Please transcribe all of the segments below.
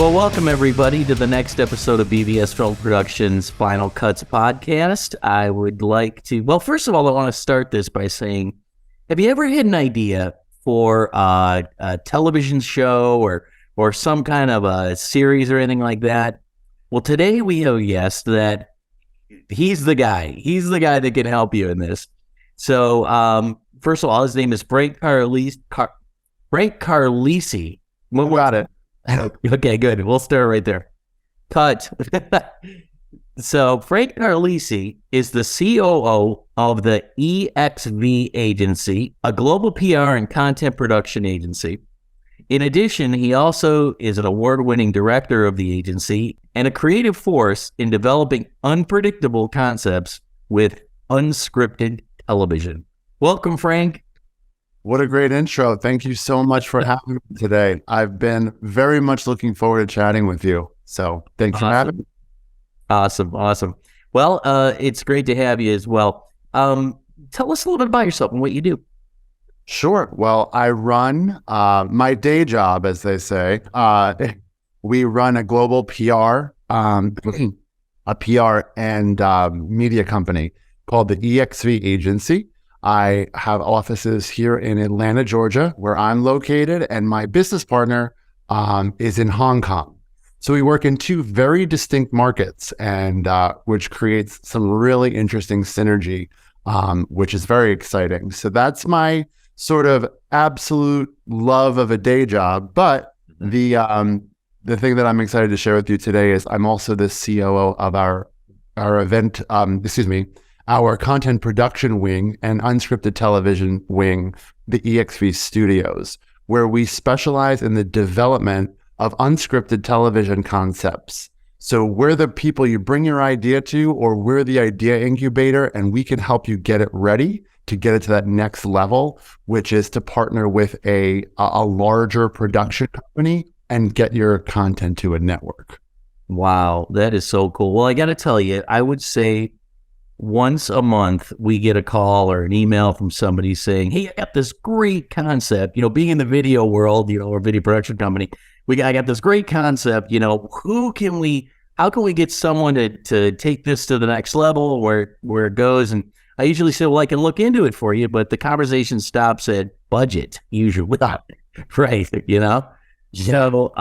Well, welcome everybody to the next episode of BVS Film Productions Final Cuts podcast. I would like to, well, first of all, I want to start this by saying, have you ever had an idea for a television show or some kind of a series or anything like that? Well, today we have a guest that he's the guy. He's the guy that can help you in this. So, first of all, his name is Frank Carlisi. Frank Carlisi. Well, got it. Okay, good. We'll start right there. Cut. So Frank Carlisi is the COO of the EXV Agency, a global PR and content production agency. In addition, he also is an award-winning director of the agency and a creative force in developing unpredictable concepts with unscripted television. Welcome, Frank. What a great intro. Thank you so much for having me today. I've been very much looking forward to chatting with you. So thanks for having me. Awesome. Well, it's great to have you as well. Tell us a little bit about yourself and what you do. Sure. Well, I run my day job, as they say. We run a global PR, a PR and media company called the EXV Agency. I have offices here in Atlanta, Georgia, where I'm located, and my business partner is in Hong Kong. So we work in two very distinct markets, and which creates some really interesting synergy, which is very exciting. So that's my sort of absolute love of a day job. But the thing that I'm excited to share with you today is I'm also the COO of our event, our content production wing and unscripted television wing, the EXV Studios, where we specialize in the development of unscripted television concepts. So we're the people you bring your idea to, or we're the idea incubator, and we can help you get it ready to get it to that next level, which is to partner with a larger production company and get your content to a network. Wow, that is so cool. Well, I got to tell you, I would say once a month, we get a call or an email from somebody saying, hey, I got this great concept, being in the video world, or video production company, I got this great concept, how can we get someone to take this to the next level where it goes? And I usually say, well, I can look into it for you, but the conversation stops at budget, usually. Right. So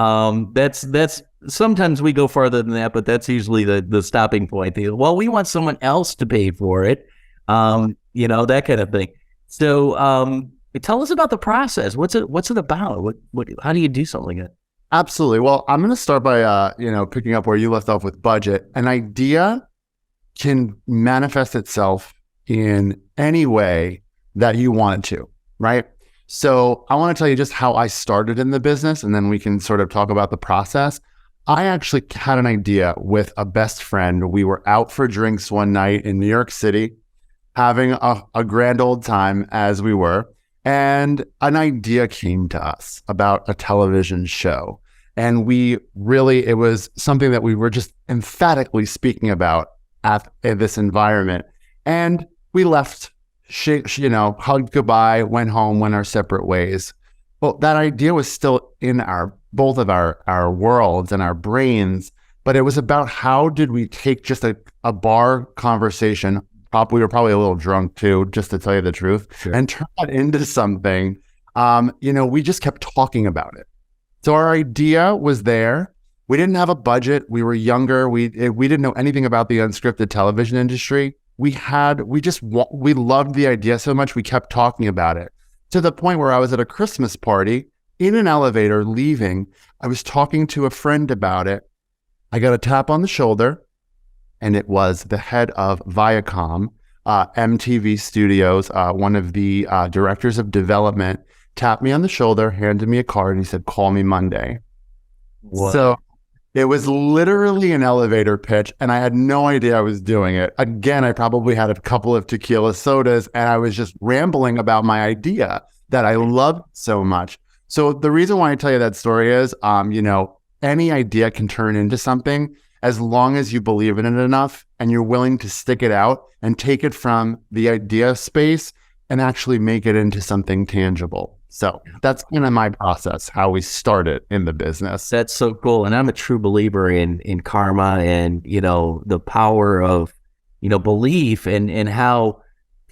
that's sometimes we go farther than that, but that's usually the stopping point. Well, we want someone else to pay for it, that kind of thing. So tell us about the process. What's it about? How do you do something like that? Absolutely. Well, I'm going to start by picking up where you left off with budget. An idea can manifest itself in any way that you want it to, right? So I want to tell you just how I started in the business, and then we can sort of talk about the process. I actually had an idea with a best friend. We were out for drinks one night in New York City, having a grand old time as we were, and an idea came to us about a television show. And it was something that we were just emphatically speaking about in this environment. And we left, hugged goodbye, went home, went our separate ways. Well, that idea was still in both of our worlds and our brains, but it was about how did we take just a bar conversation, we were probably a little drunk too, just to tell you the truth, sure, and turn that into something. We just kept talking about it. So our idea was there. We didn't have a budget. We were younger. We didn't know anything about the unscripted television industry. We loved the idea so much, we kept talking about it, to the point where I was at a Christmas party in an elevator leaving. I was talking to a friend about it. I got a tap on the shoulder, and it was the head of Viacom, MTV Studios, one of the directors of development, tapped me on the shoulder, handed me a card, and he said, call me Monday. What? So it was literally an elevator pitch, and I had no idea I was doing it. Again, I probably had a couple of tequila sodas, and I was just rambling about my idea that I loved so much. So the reason why I tell you that story is, any idea can turn into something as long as you believe in it enough and you're willing to stick it out and take it from the idea space and actually make it into something tangible. So that's kind of my process, how we started in the business. That's so cool. And I'm a true believer in karma and, the power of, belief and how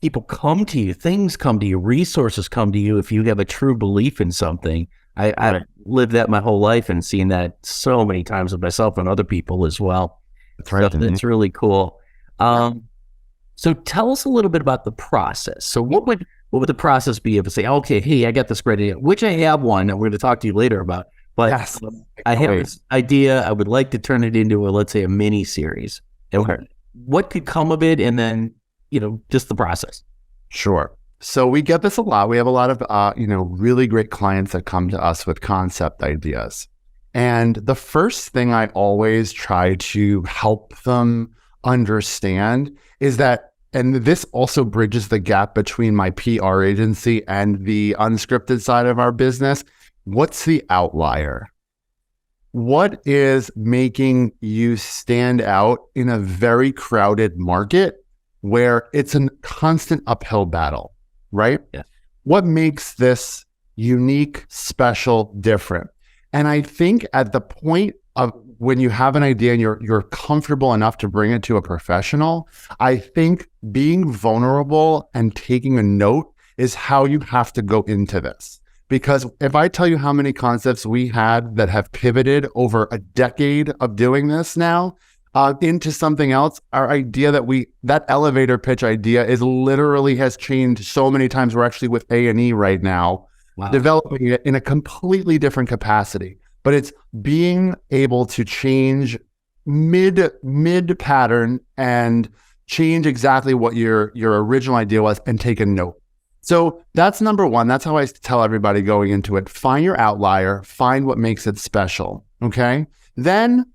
people come to you, things come to you, resources come to you if you have a true belief in something. I've lived that my whole life and seen that so many times with myself and other people as well. That's right. So that's really cool. So tell us a little bit about the process. So what would the process be if I say, okay, hey, I got this great idea, which I have one that we're going to talk to you later about, but Yes. I have this idea. I would like to turn it into let's say a mini series. And what could come of it? And then, just the process. Sure. So we get this a lot. We have a lot of, really great clients that come to us with concept ideas. And the first thing I always try to help them understand is that, and this also bridges the gap between my PR agency and the unscripted side of our business. What's the outlier? What is making you stand out in a very crowded market where it's a constant uphill battle, right? Yeah. What makes this unique, special, different? And I think at the point of when you have an idea and you're comfortable enough to bring it to a professional, I think being vulnerable and taking a note is how you have to go into this. Because if I tell you how many concepts we had that have pivoted over a decade of doing this now into something else, our idea that elevator pitch idea is literally has changed so many times. We're actually with A&E right now, developing it in a completely different capacity. But it's being able to change mid pattern and change exactly what your original idea was and take a note. So that's number one. That's how I tell everybody going into it. Find your outlier, find what makes it special. Okay. Then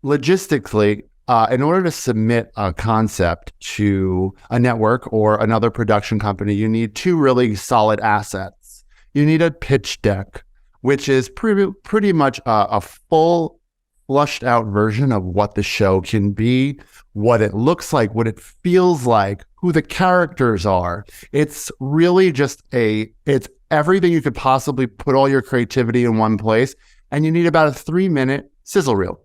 logistically, in order to submit a concept to a network or another production company, you need two really solid assets. You need a pitch deck, which is pretty much a full flushed out version of what the show can be, what it looks like, what it feels like, who the characters are. It's really just it's everything you could possibly put all your creativity in one place. And you need about a 3-minute sizzle reel,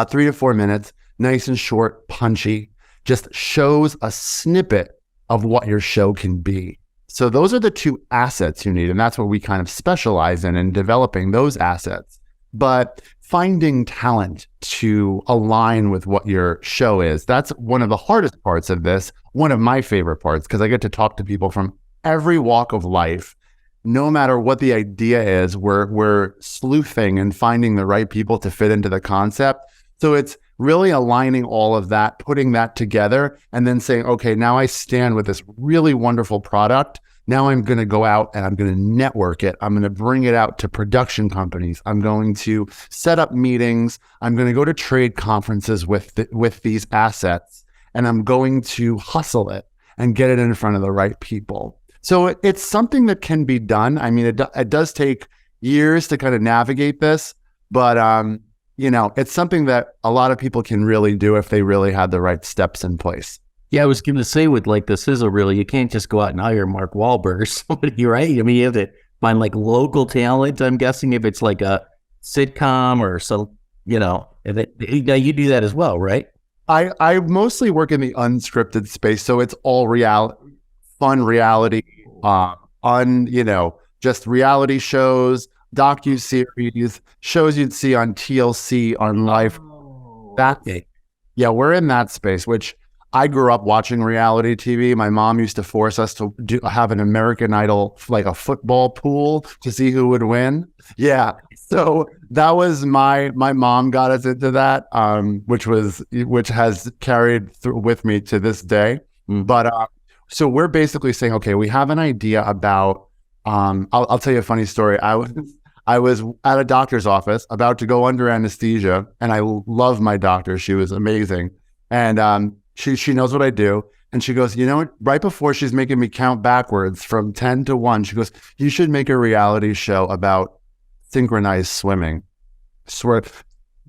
3 to 4 minutes, nice and short, punchy, just shows a snippet of what your show can be. So those are the two assets you need. And that's what we kind of specialize in developing those assets. But finding talent to align with what your show is, that's one of the hardest parts of this. One of my favorite parts, because I get to talk to people from every walk of life. No matter what the idea is, we're sleuthing and finding the right people to fit into the concept. So it's really aligning all of that, putting that together, and then saying, okay, now I stand with this really wonderful product. Now I'm going to go out and I'm going to network it. I'm going to bring it out to production companies. I'm going to set up meetings. I'm going to go to trade conferences with these assets, and I'm going to hustle it and get it in front of the right people. So it's something that can be done. I mean, it does take years to kind of navigate this, but it's something that a lot of people can really do if they really had the right steps in place. Yeah, I was going to say with like the sizzle reel, you can't just go out and hire Mark Wahlberg or somebody, right? I mean, you have to find like local talent. I'm guessing if it's like a sitcom or so, now you do that as well, right? I mostly work in the unscripted space, so it's all fun reality, just reality shows, docuseries, shows you'd see on TLC, on Life. Yeah, we're in that space, which I grew up watching reality TV. My mom used to force us to have an American Idol, like a football pool, to see who would win. Yeah. So that was my mom got us into that, which has carried through with me to this day. But so we're basically saying, okay, we have an idea about, I'll tell you a funny story. I was at a doctor's office about to go under anesthesia, and I love my doctor. She was amazing. And she knows what I do. And she goes, right before she's making me count backwards from 10 to 1, she goes, you should make a reality show about synchronized swimming. Swear,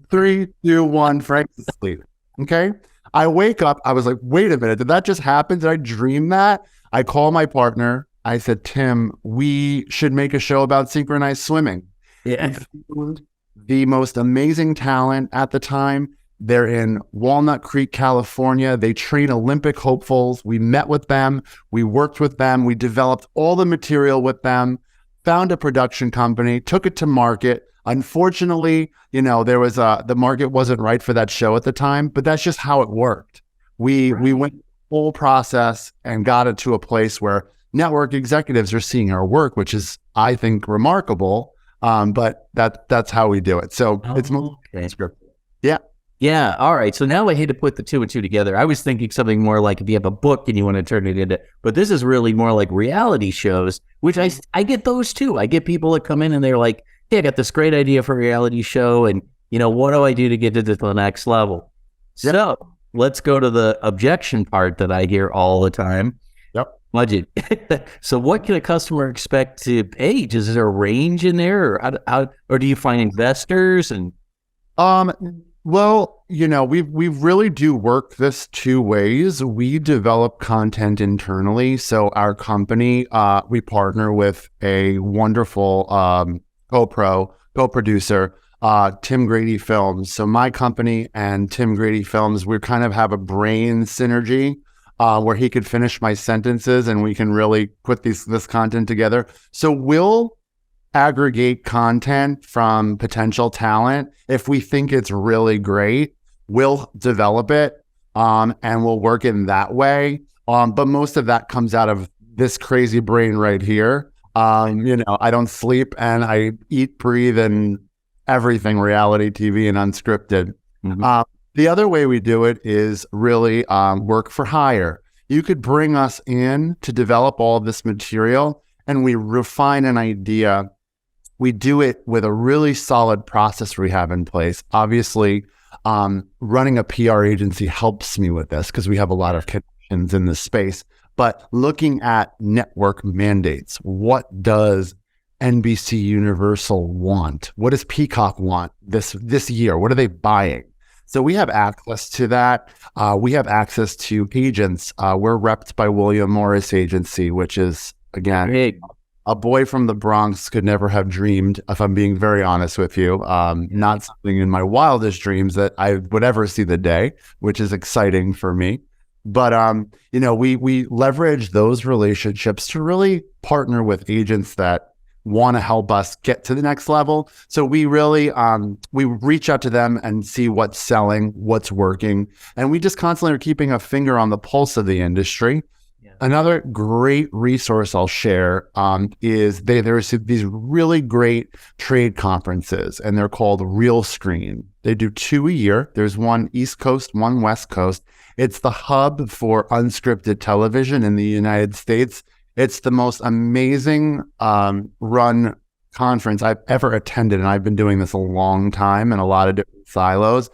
3, 2, 1, Frank's asleep. Okay. I wake up. I was like, wait a minute. Did that just happen? Did I dream that? I call my partner. I said, Tim, we should make a show about synchronized swimming. Yeah. We found the most amazing talent at the time. They're in Walnut Creek, California. They train Olympic hopefuls. We met with them. We worked with them. We developed all the material with them, found a production company, took it to market. Unfortunately, there was the market wasn't right for that show at the time, but that's just how it worked. We went full process and got it to a place where network executives are seeing our work, which is, I think, remarkable. But that's how we do it. So it's mostly scripted. Yeah. Yeah. All right. So now I hate to put the two and two together. I was thinking something more like if you have a book and you want to turn it into, but this is really more like reality shows, which I get those too. I get people that come in and they're like, hey, I got this great idea for a reality show. And, what do I do to get it to the next level? Yep. So let's go to the objection part that I hear all the time. Yep. Budget. So what can a customer expect to pay? Is there a range in there, or do you find investors and? Well, we really do work this two ways. We develop content internally. So our company, we partner with a wonderful co-producer, Tim Grady Films. So my company and Tim Grady Films, we kind of have a brain synergy where he could finish my sentences and we can really put this content together. So we'll aggregate content from potential talent. If we think it's really great, we'll develop it and we'll work in that way. But most of that comes out of this crazy brain right here. I don't sleep and I eat, breathe, and everything reality TV and unscripted. Mm-hmm. The other way we do it is really work for hire. You could bring us in to develop all of this material and we refine an idea. We do it with a really solid process we have in place. Obviously, running a PR agency helps me with this because we have a lot of connections in this space. But looking at network mandates, what does NBC Universal want? What does Peacock want this year? What are they buying? So we have access to that. We have access to agents. We're repped by William Morris Agency, which is, again, big. A boy from the Bronx could never have dreamed, if I'm being very honest with you, not something in my wildest dreams that I would ever see the day, which is exciting for me. But, we leverage those relationships to really partner with agents that want to help us get to the next level. So we really, we reach out to them and see what's selling, what's working. And we just constantly are keeping a finger on the pulse of the industry. Another great resource I'll share is there's these really great trade conferences, and they're called Real Screen. They do 2 a year. There's one East Coast, one West Coast. It's the hub for unscripted television in the United States. It's the most amazing run conference I've ever attended, and I've been doing this a long time in a lot of different silos.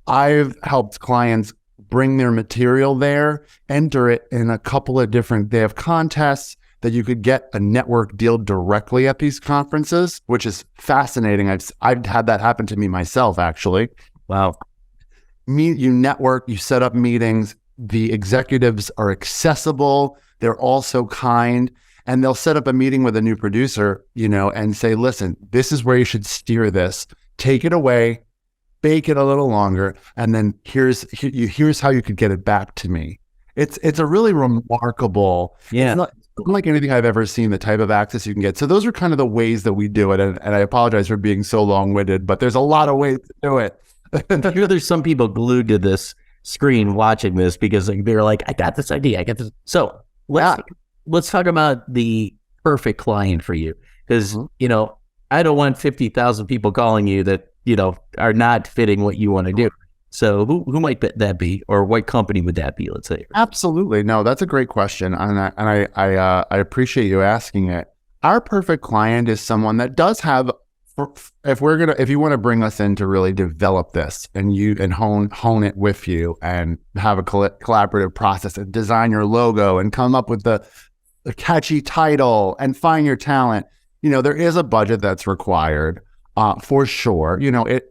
I've helped clients bring their material there, enter it in a couple of different, they have contests that you could get a network deal directly at these conferences, which is fascinating. I've had that happen to me myself, actually. Wow. You network, you set up meetings, the executives are accessible, they're also kind, and they'll set up a meeting with a new producer, and say, listen, this is where you should steer this, take it away, bake it a little longer, and then here's how you could get it back to me. It's a really remarkable. Yeah. It's not like anything I've ever seen, the type of access you can get. So those are kind of the ways that we do it. And I apologize for being so long-winded, but there's a lot of ways to do it. I'm sure there's some people glued to this screen watching this because they're like, I got this idea. I got this. So let's talk about the perfect client for you. Because, I don't want 50,000 people calling you that, are not fitting what you want to do. So who might that be, or what company would that be? Let's say. Absolutely, no, that's a great question, and I appreciate you asking it. Our perfect client is someone that does have, if you want to bring us in to really develop this and hone it with you and have a collaborative process and design your logo and come up with the catchy title and find your talent. There is a budget that's required. For sure. It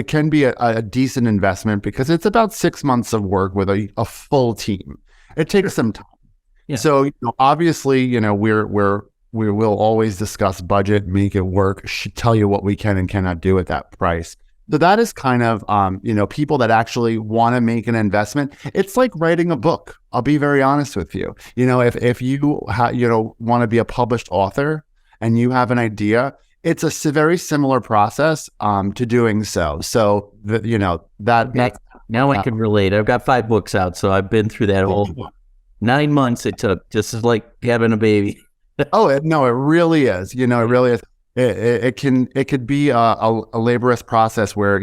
can be a decent investment because it's about 6 months of work with a full team. It takes some time. Yeah. So, obviously, we will always discuss budget, make it work, tell you what we can and cannot do at that price. So that is kind of, people that actually want to make an investment. It's like writing a book. I'll be very honest with you. If you want to be a published author and you have an idea, it's a very similar process to doing so. So that now I can relate. I've got 5 books out, so I've been through that whole 9 months it took, just as like having a baby. No, it really is. It really is. It could be a laborious process where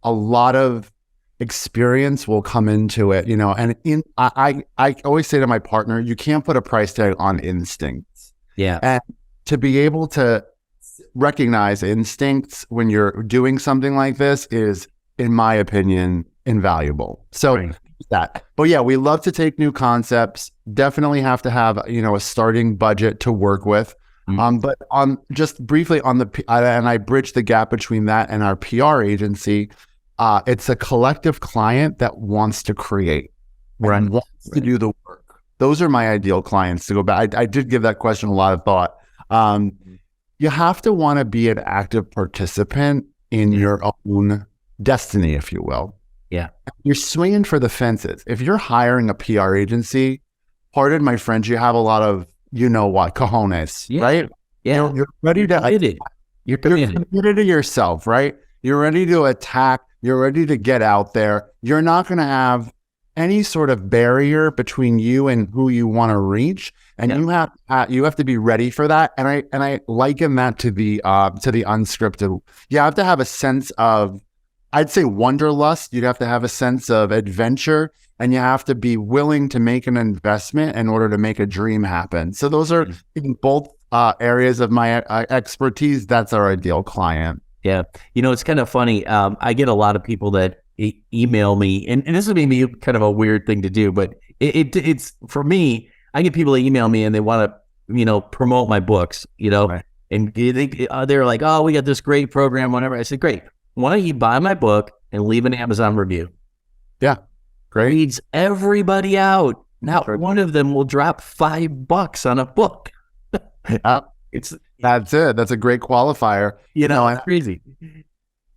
a lot of experience will come into it. And I always say to my partner, you can't put a price tag on instincts. Yeah, and to be able to recognize instincts when you're doing something like this is, in my opinion, invaluable. So. Right. That. But yeah, we love to take new concepts. Definitely have to have, a starting budget to work with. But just briefly and I bridge the gap between that and our PR agency. It's a collective client that wants to create and wants to do the work. Those are my ideal clients, to go back. I did give that question a lot of thought. You have to want to be an active participant in your own destiny, if you will. Yeah. You're swinging for the fences. If you're hiring a PR agency, pardon my French, you have a lot of, cojones, right? Yeah. You're ready to, you're committed to yourself, right? You're ready to attack. You're ready to get out there. You're not going to have any sort of barrier between you and who you want to reach. And you have to be ready for that. And I liken that to the unscripted. You have to have a sense of, I'd say, wanderlust. You'd have to have a sense of adventure, and you have to be willing to make an investment in order to make a dream happen. So those are in both areas of my expertise. That's our ideal client. Yeah. It's kind of funny. I get a lot of people that email me, and this is maybe kind of a weird thing to do, but it's for me, I get people that email me and they want to, promote my books, Right. and they're like, oh, we got this great program, whatever. I said, great. Why don't you buy my book and leave an Amazon review? Yeah, great. Reads everybody out. Now, one of them will drop $5 on a book. That's it. That's a great qualifier. It's crazy.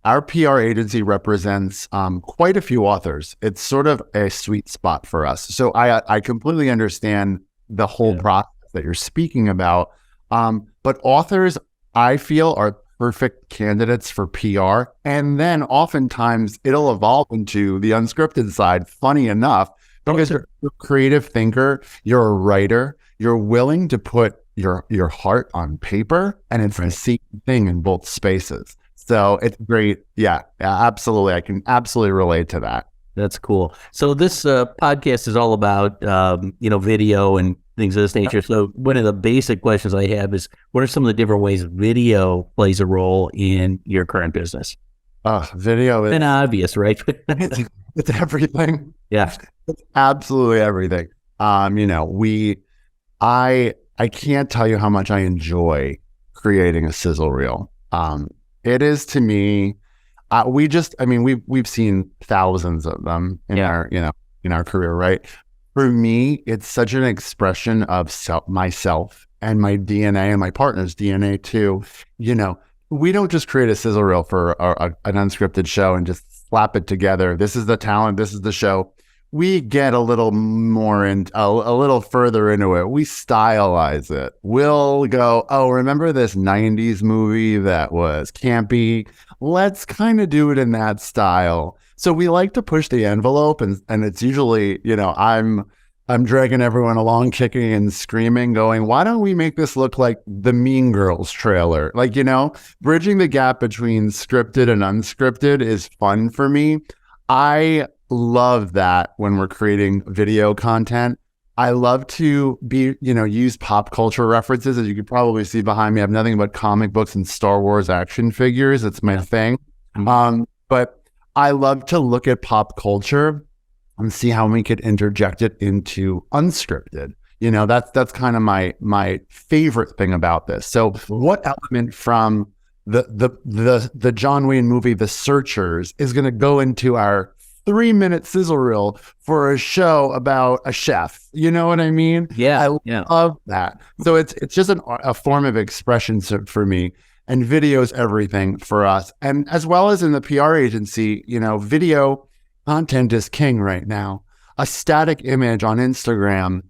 Our PR agency represents quite a few authors. It's sort of a sweet spot for us. So I completely understand the whole process that you're speaking about. But authors, I feel, are perfect candidates for PR. And then oftentimes it'll evolve into the unscripted side, funny enough, because you're a creative thinker, you're a writer, you're willing to put your heart on paper, and it's the same thing in both spaces. So it's great. Yeah, absolutely. I can absolutely relate to that. That's cool. So this podcast is all about, video and things of this nature. So one of the basic questions I have is, what are some of the different ways video plays a role in your current business? Video is obvious, right? it's everything. Yeah, it's absolutely everything. I can't tell you how much I enjoy creating a sizzle reel. It is, to me, we've seen thousands of them in our career, right? For me, it's such an expression of myself and my DNA and my partner's DNA too. We don't just create a sizzle reel for an unscripted show and just slap it together. This is the talent. This is the show. We get a little more a little further into it. We stylize it. We'll go, oh, remember this 90s movie that was campy? Let's kind of do it in that style. So we like to push the envelope, and it's usually, I'm dragging everyone along, kicking and screaming, going, why don't we make this look like the Mean Girls trailer? Like, bridging the gap between scripted and unscripted is fun for me. I love that when we're creating video content. I love to use pop culture references. As you could probably see behind me, I have nothing but comic books and Star Wars action figures. It's my thing. But I love to look at pop culture and see how we could interject it into unscripted. That's kind of my favorite thing about this. So what element from the John Wayne movie, The Searchers, is going to go into our 3-minute sizzle reel for a show about a chef. You know what I mean? Yeah. I love that. So it's just a form of expression for me, and video's everything for us. And as well as in the PR agency, video content is king right now. A static image on Instagram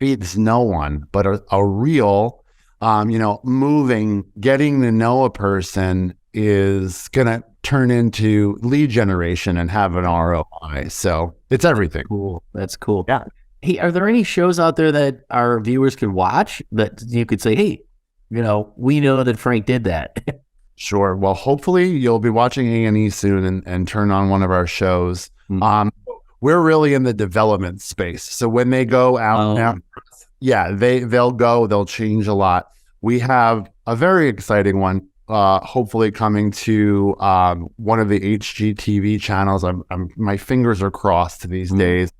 feeds no one, but a real, moving, getting to know a person is going to turn into lead generation and have an ROI. So it's everything. Cool. That's cool. Yeah. Hey, are there any shows out there that our viewers could watch that you could say, hey, we know that Frank did that? Sure. Well, hopefully you'll be watching A&E soon and turn on one of our shows. Mm-hmm. We're really in the development space. So when they go out, they'll change a lot. We have a very exciting one, hopefully coming to one of the HGTV channels. My fingers are crossed these days.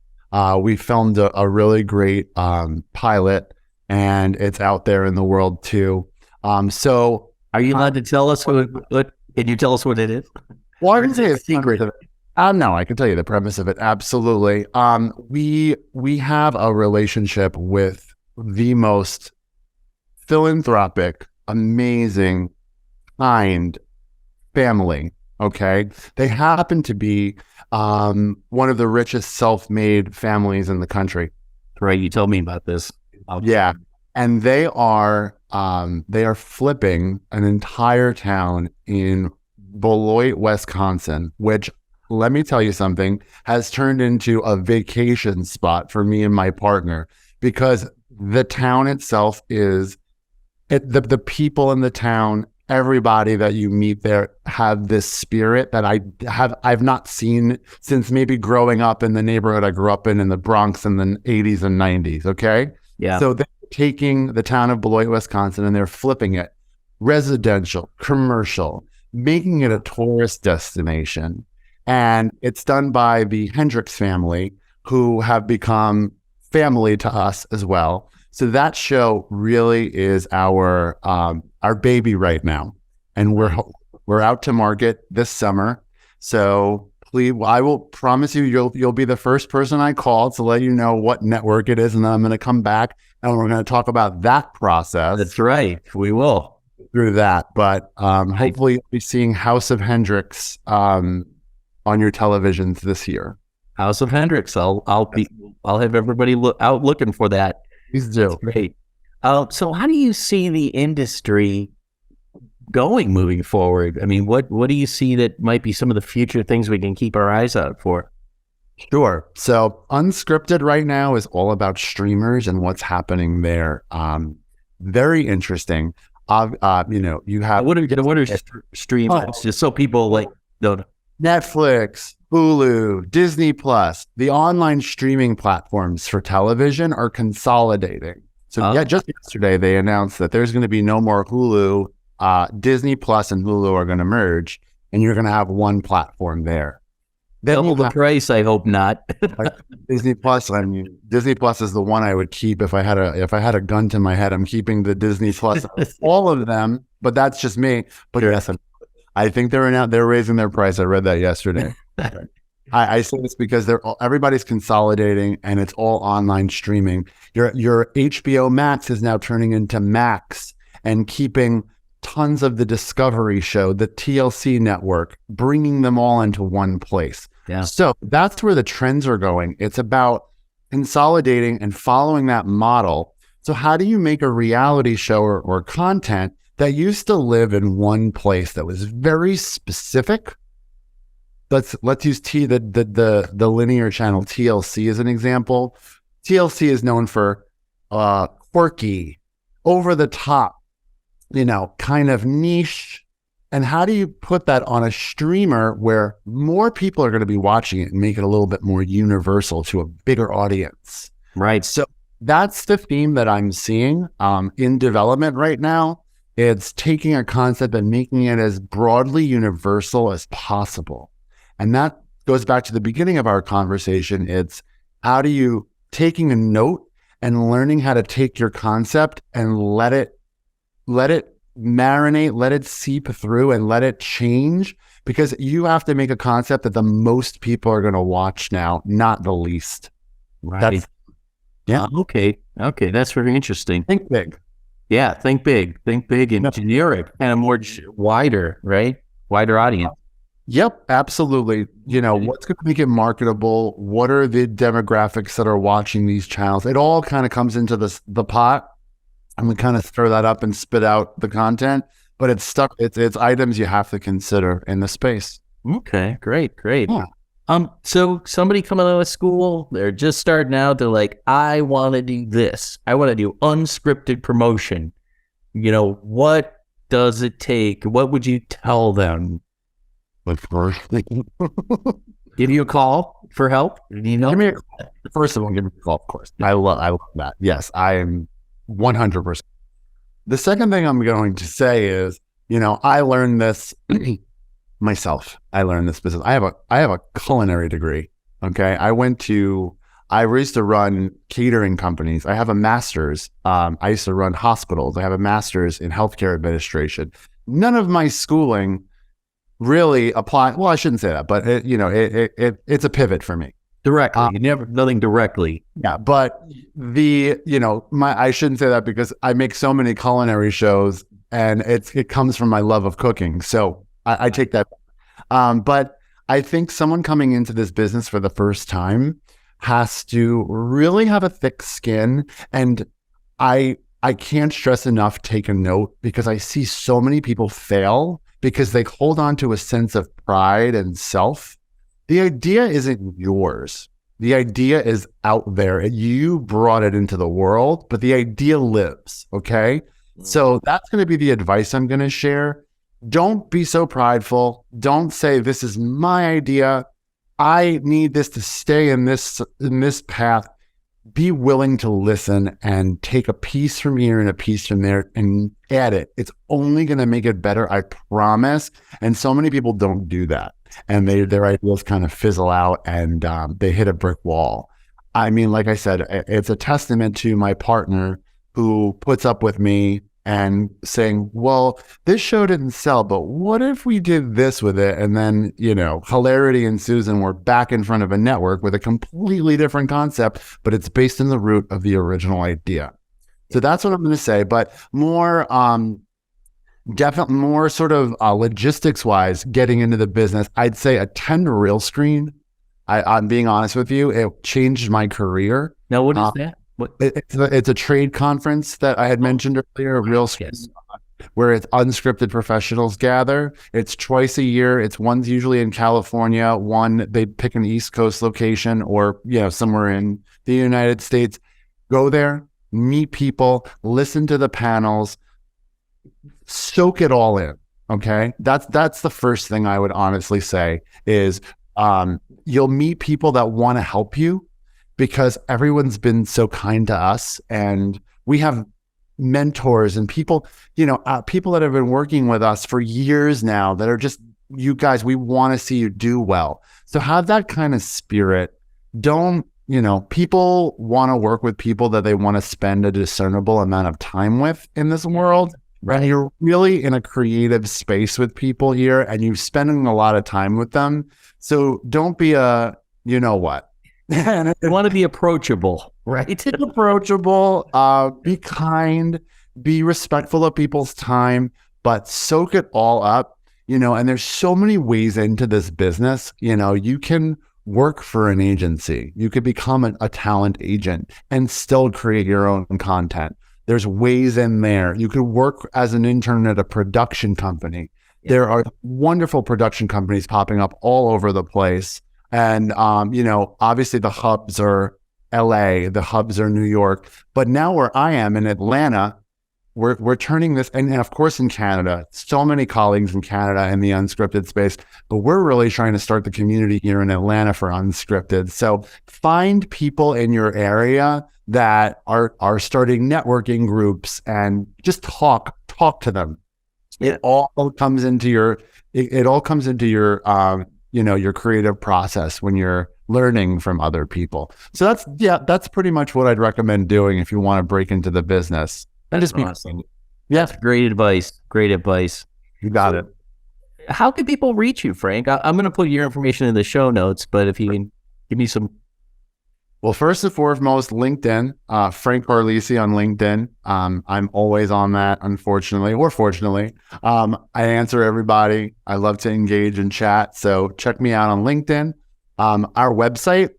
We filmed a really great pilot, and it's out there in the world too. So are you allowed to tell us what? Can you tell us what it is? Well, I can say a secret of it. No, I can tell you the premise of it. Absolutely. We have a relationship with the most philanthropic, amazing, kind family. Okay. They happen to be one of the richest self-made families in the country. Right. You told me about this. Yeah. And they are flipping an entire town in Beloit, Wisconsin, which, let me tell you something, has turned into a vacation spot for me and my partner, because the town itself the people in the town, everybody that you meet there have this spirit that I've not seen since maybe growing up in the neighborhood I grew up in the Bronx in the 80s and 90s. Okay. Yeah. So they're taking the town of Beloit, Wisconsin, and they're flipping it residential, commercial, making it a tourist destination. And it's done by the Hendricks family, who have become family to us as well. So that show really is our baby right now, and we're out to market this summer. So please, I will promise you'll be the first person I call to let you know what network it is, and then I'm going to come back and we're going to talk about that process. That's right, we will through that. But hopefully, you'll be seeing House of Hendricks on your televisions this year. House of Hendricks. I'll have everybody out looking for that. Please do. That's great. So how do you see the industry going moving forward? I mean, what do you see that might be some of the future things we can keep our eyes out for? Sure. So Unscripted right now is all about streamers and what's happening there. Very interesting. You have what are streamers? Just so people don't. Netflix, Hulu, Disney Plus, the online streaming platforms for television are consolidating. So just yesterday they announced that there's going to be no more Hulu. Disney Plus and Hulu are going to merge, and you're going to have one platform there. Double the price, I hope not. Disney Plus. I mean, Disney Plus is the one I would keep if I had a gun to my head. I'm keeping the Disney Plus, all of them. But that's just me. But yes, I think they're raising their price. I read that yesterday. I say this because everybody's consolidating, and it's all online streaming. Your HBO Max is now turning into Max and keeping tons of the Discovery show, the TLC network, bringing them all into one place. Yeah. So that's where the trends are going. It's about consolidating and following that model. So how do you make a reality show or content that used to live in one place that was very specific? Let's use the linear channel TLC as an example. TLC is known for quirky, over the top, kind of niche. And how do you put that on a streamer where more people are going to be watching it and make it a little bit more universal to a bigger audience? Right. So that's the theme that I'm seeing in development right now. It's taking a concept and making it as broadly universal as possible. And that goes back to the beginning of our conversation. It's how do you taking a note and learning how to take your concept and let it marinate, let it seep through, and let it change, because you have to make a concept that the most people are going to watch now, not the least. Right. Yeah. Okay. That's very interesting. Think big. Yeah. Think big and generic, kind of more wider, right? Wider audience. Yep, absolutely. What's going to make it marketable? What are the demographics that are watching these channels? It all kind of comes into the pot, and we kind of stir that up and spit out the content. But it's stuff. It's items you have to consider in the space. Okay, great. Yeah. So somebody coming out of school, they're just starting out. They're like, I want to do this. I want to do unscripted promotion. What does it take? What would you tell them? But first, Give you a call for help? First of all, give me a call, of course. I love that. Yes, I am 100%. The second thing I'm going to say is, I learned this myself. I learned this business. I have a culinary degree. Okay. I used to run catering companies. I have a master's. I used to run hospitals. I have a master's in healthcare administration. None of my schooling really apply. Well, I shouldn't say that, but it's a pivot for me. Directly. Nothing directly. Yeah. But I shouldn't say that because I make so many culinary shows, and it comes from my love of cooking. So I take that. But I think someone coming into this business for the first time has to really have a thick skin. And I can't stress enough, take a note, because I see so many people fail because they hold on to a sense of pride and self. The idea isn't yours. The idea is out there. You brought it into the world, but the idea lives, okay? So that's going to be the advice I'm going to share. Don't be so prideful. Don't say, this is my idea. I need this to stay in this path. Be willing to listen and take a piece from here and a piece from there and add it. It's only going to make it better, I promise. And so many people don't do that. And their ideas kind of fizzle out, and they hit a brick wall. I mean, like I said, it's a testament to my partner who puts up with me and saying, well, this show didn't sell, but what if we did this with it? And then, hilarity ensues, and we're back in front of a network with a completely different concept, but it's based in the root of the original idea. So that's what I'm going to say, but more, definitely more sort of logistics wise, getting into the business, I'd say attend a reel screen. I'm being honest with you. It changed my career. Now, what is that? It's a trade conference that I had mentioned earlier, Real Screen, where it's unscripted professionals gather. It's twice a year. One's usually in California. One, they pick an East Coast location, or somewhere in the United States. Go there, meet people, listen to the panels, soak it all in. Okay, that's the first thing I would honestly say is you'll meet people that want to help you, because everyone's been so kind to us, and we have mentors and people, people that have been working with us for years now that are just, you guys, we want to see you do well. So have that kind of spirit. Don't, people want to work with people that they want to spend a discernible amount of time with in this world. Right. You're really in a creative space with people here, and you're spending a lot of time with them. So don't be a, what. You want to be approachable, right? Approachable, be kind, be respectful of people's time, but soak it all up, and there's so many ways into this business. You can work for an agency. You could become a talent agent and still create your own content. There's ways in there. You could work as an intern at a production company. Yeah. There are wonderful production companies popping up all over the place. And, obviously the hubs are LA, the hubs are New York, but now where I am in Atlanta, we're turning this, and of course in Canada, so many colleagues in Canada in the unscripted space, but we're really trying to start the community here in Atlanta for unscripted. So find people in your area that are starting networking groups, and just talk to them. It all comes into your, your creative process when you're learning from other people. So that's pretty much what I'd recommend doing if you want to break into the business. That is awesome. Yes, Great advice. Great advice. you got it. How can people reach you, Frank? I'm going to put your information in the show notes, but if you can give me some. Well, first and foremost, LinkedIn, Frank Carlisi on LinkedIn. I'm always on that, unfortunately or fortunately. I answer everybody. I love to engage and chat. So check me out on LinkedIn. Our website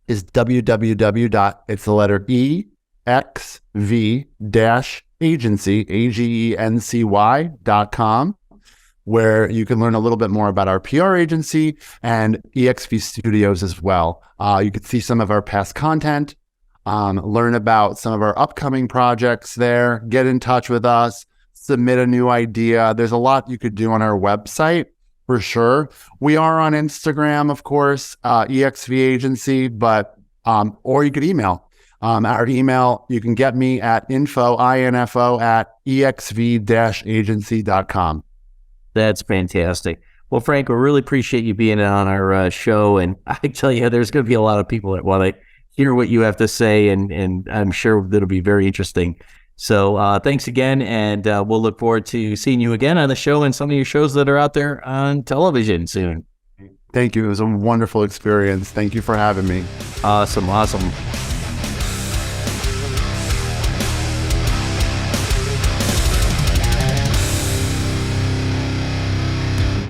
is www.exv-agency.com, where you can learn a little bit more about our PR agency and EXV Studios as well. You can see some of our past content, learn about some of our upcoming projects there, get in touch with us, submit a new idea. There's a lot you could do on our website for sure. We are on Instagram, of course, EXV Agency, but or you could email. Our email, you can get me at info@exv-agency.com. That's fantastic. Well, Frank, we really appreciate you being on our show. And I tell you, there's going to be a lot of people that want to hear what you have to say, and I'm sure that'll be very interesting. So thanks again, and we'll look forward to seeing you again on the show and some of your shows that are out there on television soon. Thank you. It was a wonderful experience. Thank you for having me. Awesome.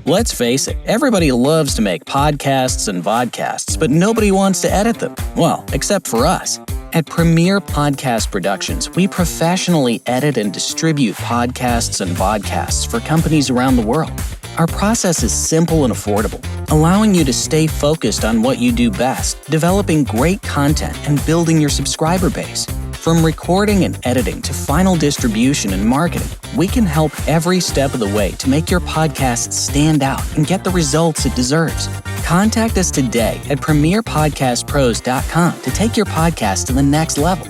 Let's face it, everybody loves to make podcasts and vodcasts, but nobody wants to edit them. Well, except for us. At Premier Podcast Productions, we professionally edit and distribute podcasts and vodcasts for companies around the world. Our process is simple and affordable, allowing you to stay focused on what you do best, developing great content and building your subscriber base. From recording and editing to final distribution and marketing, we can help every step of the way to make your podcast stand out and get the results it deserves. Contact us today at premierpodcastpros.com to take your podcast to the next level.